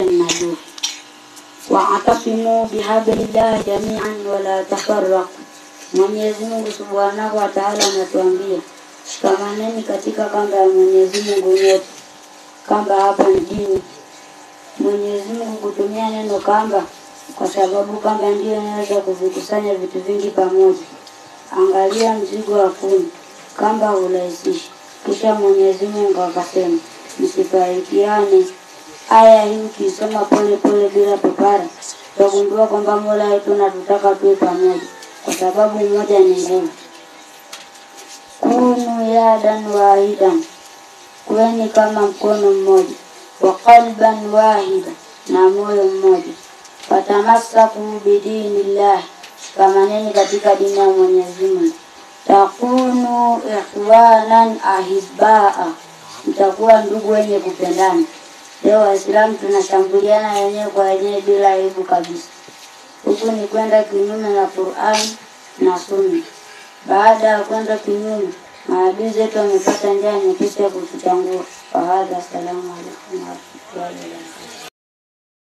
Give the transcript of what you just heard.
النجوم واعتصموا بحبل الله جميعا ولا تفرقوا. Mwenyezi Mungu Subhanahu wa Ta'ala anatuambia shikamaneni katika kamba ya Mwenyezi Mungu nyote. Kamba hapa ni dini. Mwenyezi Mungu kutumia neno kamba kwa sababu kamba ndio inaweza kuvikusanya vitu vingi pamoja. Angalia mzigo wa kuni, kamba hurahisisha. Kisha Mwenyezi Mungu akasema msifarikiane. Aya hii ukisoma pole pole bila papara, utagundua kwamba Mola wetu anatutaka tuwe pamoja kwa sababu mmoja ni nguvu. Kunu yadan wahidan, kuweni kama mkono mmoja, wa qalban wahida, na moyo mmoja. Fatamassaku bidinillah, shikamaneni katika dini ya Mwenyezi Mungu. Takunu ikhwanan ahibbaa, mtakuwa ndugu wenye kupendana. Leo Waislamu tunashambuliana wenyewe kwa wenyewe bila aibu kabisa. Huku ni kwenda kinyume na Qur'an na Sunna. Baada ya kwenda kinyume, maadui zetu wamepata njia nyepesi ya kututangua. Wa hadha, salamu alaykum wa rahmatullahi wa barakatuh.